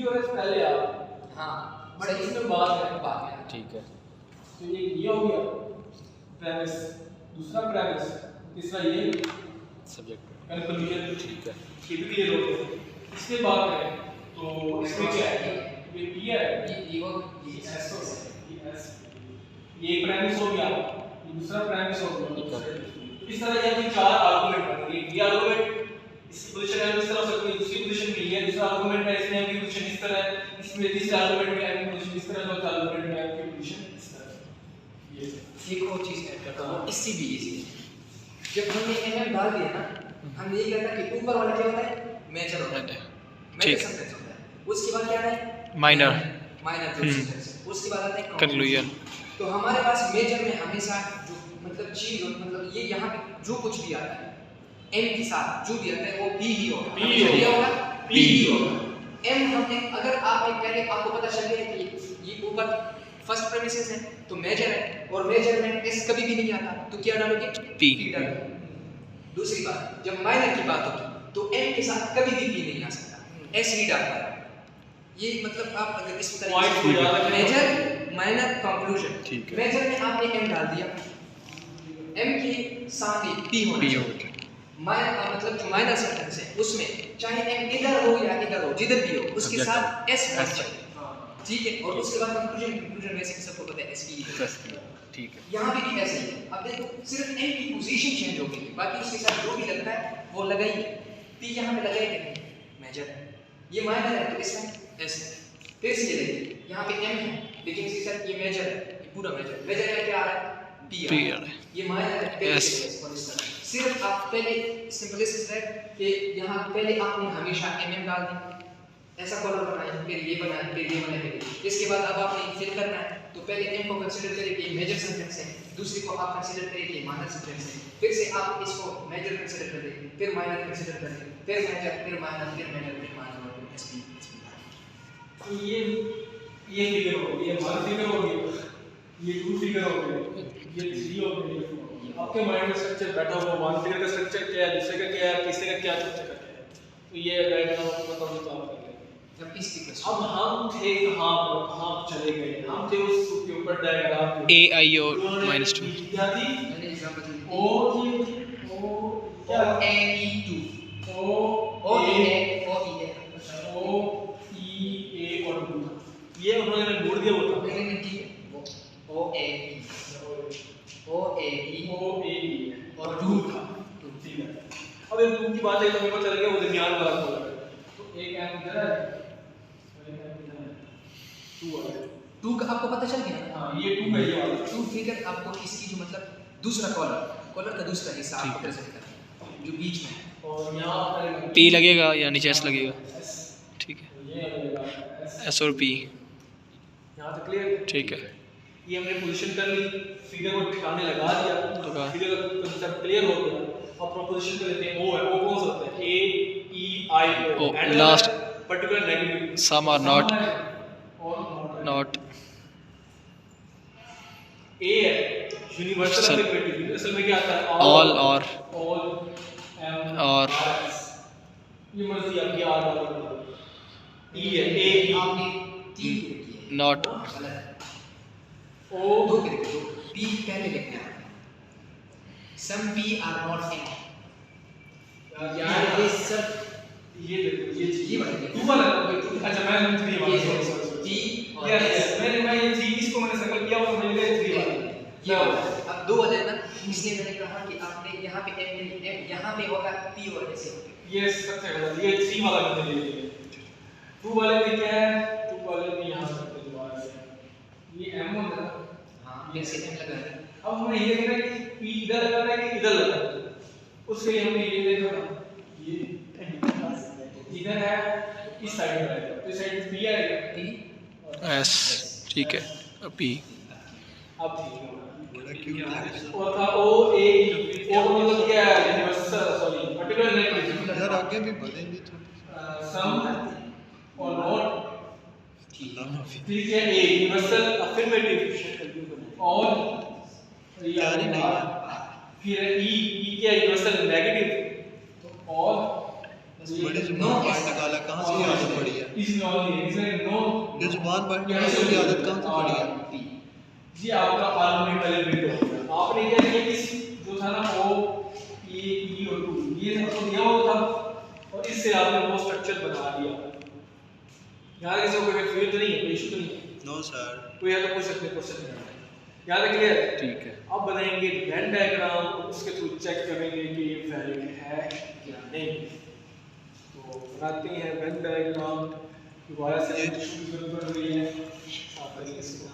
और एस पहले आप हाँ बट इसमें बाद में ठीक है। तो ये हो गया प्रेमिस, दूसरा प्रेमिस, तीसरा ये सब्जेक्ट कंक्लूजन। ठीक है। ये भी क्लियर हो गया। इसके बाद है तो इसमें क्या है, ये पी है, ये एस हो गया, ये एस, ये एक प्रेमिस हो गया, ये दूसरा प्रेमिस हो गया। इस तरह ये चार आर्गुमेंट बनेंगे। ये आर्गुमेंट इस पोजीशन में इस तरह हो सकती है, दूसरी पोजीशन में ये दूसरा आर्गुमेंट है, इसमें की पोजीशन इस तरह है, इसमें तीसरा आर्गुमेंट में की पोजीशन इस तरह है, चौथा आर्गुमेंट में की पोजीशन इस तरह है। ये एक और चीज ऐड करता हूं, इससे भी इजी है। जब हमने एमएम डाल दिया ना, हम ये कहता कि ऊपर वाला क्या होता है, मेजर होता है, मेजर सेंटेंस होता है। उसके बाद क्या है, माइनर, माइनर सेंटेंस। उसके बाद आता है कंक्लूजन। तो हमारे पास मेजर में हमेशा जो मतलब चीज मतलब ये यहाँ पे जो कुछ भी आता है एम के साथ जो भी आता है वो पी ही होगा, क्या होगा, पी ही होगा। एम हमने अगर आप एक पहले आपको पता चल गया कि ये ऊपर फर्स्ट प्रेमिसेस है तो मेजर है, और मेजर में एस कभी भी नहीं आता तो क्या डालोगे, पी डालोगे। दूसरी बात, जब माइनर की बात होगी तो एम के साथ कभी भी पी नहीं आ सकता, एस ही डालना है। ये मतलब आप अगर इस तरीके से मेजर माइनर कंक्लूजन, मेजर में आपने एम डाल दिया, एम के सामने पी होना चाहिए। माइनर मतलब जो माइनर सेंटेंस है उसमें चाहे एम इधर हो या इधर हो, जिधर भी हो उसके साथ एस होना चाहिए, ठीक है। और उसके बाद कंक्लूजन, कंक्लूजन वैसे सबको पता है एस की, ठीक है। यहाँ भी ऐसे ही है। अब देखो सिर्फ एम की पोजीशन चेंज हो गई, बाकी उसके साथ जो भी लगता है वो लगा ही है। पी यहाँ पे लगा ही नहीं, मेजर है, ये माइनर है तो इसमें एस है। फिर से ये देखिए यहाँ पे एम है लेकिन इसके साथ ये मेजर है, ये पूरा मेजर, मेजर में क्या आ रहा है, पी आ रहा है, ये माइनर है, एस। सिर्फ आप पहले सिंपलिसिटी है कि यहाँ पहले आपने हमेशा एमएम डाल दी, ऐसा कॉलर बनाया, फिर ये बनाया, फिर ये बनाया, इसके बाद अब आपने फिल करना है तो पहले एम को कंसीडर करें कि मेजर सेंटेंस है, दूसरे को आप कंसीडर करें कि माइनर सेंटेंस है, फिर से आप इसको मेजर कंसीडर करें, फिर माइनर कंसीडर करें, फिर मेजर, फिर माइनर, फिर मेजर, फिर माइनर, और फिर एसपी। तो ये फिगर हो गई, ये 1 फिगर हो गई, ये 2 फिगर हो गई, ये 3 हो गई। आपके माइंड में स्ट्रक्चर बैठा हुआ 1 फिगर का स्ट्रक्चर क्या है, दूसरे का क्या है, तीसरे का क्या, चौथे का क्या है। तो ये राइट नाउ बताओ तो आप कर लेंगे। अब इसकी क्वेश्चन, अब हम थे कहां चले गए, हम थे उस के ऊपर डायग्राम ए आई ओ -2 क्या थी, मैंने एग्जांपल दी ओ क्या, ए ई 2 ओ ई ए और 2, ये उन्होंने बोल दिया होता है, लेकिन ठीक है ओ ए ई और 2 था, ठीक है। अब ये 2 की बात है तो मेरे को चल गया वो दरमियान वाला बोल रहा है, तो एक एम इधर है और एक एम इधर है, 2 है, 2 का आपको पता चल गया। हां ये 2 है, ये वाला 2 फिगर आपको इसकी जो मतलब दूसरा कॉलर का दूसरा हिस्सा आपको प्रेजेंट करना है जो बीच में है, और यहां पर पी लगेगा या नीचे एस लगेगा, ठीक है, ये लगेगा एस और पी, यहां तक क्लियर, ठीक है। ये हमने पोजीशन कर ली, फिगर को ठिकाने लगा दिया, तो फिगर का कांसेप्ट क्लियर हो गया। अब प्रोपोजिशन पे लेते हैं, ओ है, ओ कौन सा होता है, A E I O, and last particular negative, some are not, not A है यूनिवर्सल अफर्मेटिव, असल में क्या आता है, ऑल और एम और ये मर्जी आपकी आर डालो, ई है, ए ई आपने 3 की रखी है, नॉट, ओ 2 की रखी है, पी पहले लिखना है, some P R not M, यार ये सब ये देखो ये वाला 2 वाला, अच्छा मैं 3 वाला, पी और यस मैं ये 3 इसको मैंने सर्कल किया और मैंने 3 वाला, ये अब 2 हो जाए ना, इसलिए मैंने कहा कि आपने यहाँ पे एम यहाँ पे होगा पी और ऐसे होगा, ये सबसे गलत, ये 3 वाला मैंने ले लिया, 2 वाले में क्या है, 2 वाले में यहाँ से दोबारा से ये एम होता है, हाँ फिर से एम लगा है। अब हमें ये देखना है कि पी इधर लगाना है कि इधर लगाना है, उसके लिए हमने ये देखना, ये इधर है इस साइड में है तो इस साइड पी आएगा, पी एस, ठीक है, पी अब ठीक है, और था ओ ए ई, ओ मतलब क्या है, यूनिवर्सल सॉरी पर्टिकुलर नेगेटिव, यार आगे भी बढ़ेंगे सम और नॉट, ठीक है, ए यूनिवर्सल अफर्मेटिव और यार ही नहीं, फिर ई क्या यूनिवर्सल नेगेटिव, और बड़े जो पॉइंट निकाला कहाँ से याद पड़ी है। Is only is like no ये जुबान पढ़ने की आदत कहाँ से पड़ी है? जी आपका आर्गुमेंट वाले बिल्ड आपने क्या किया कि जो था ना ओ ई और 2 ये सबको दिया हुआ था और इससे आपने वो स्ट्रक्चर बना दिया। यार किसी को कोई फील तो नहीं है, कोई इशू तो नहीं है? No sir. कोई है तो पूछ सकते हैं क्वेश्चन में। याद है क्लियर? ठीक है। अब बनाएंगे वेन डायग्राम, उसके थ्रू चेक करेंगे कि ये वैलिड है या नहीं। तो बनाते हैं वेन डायग्राम, दोबारा से शुरू कर रही है आप इसको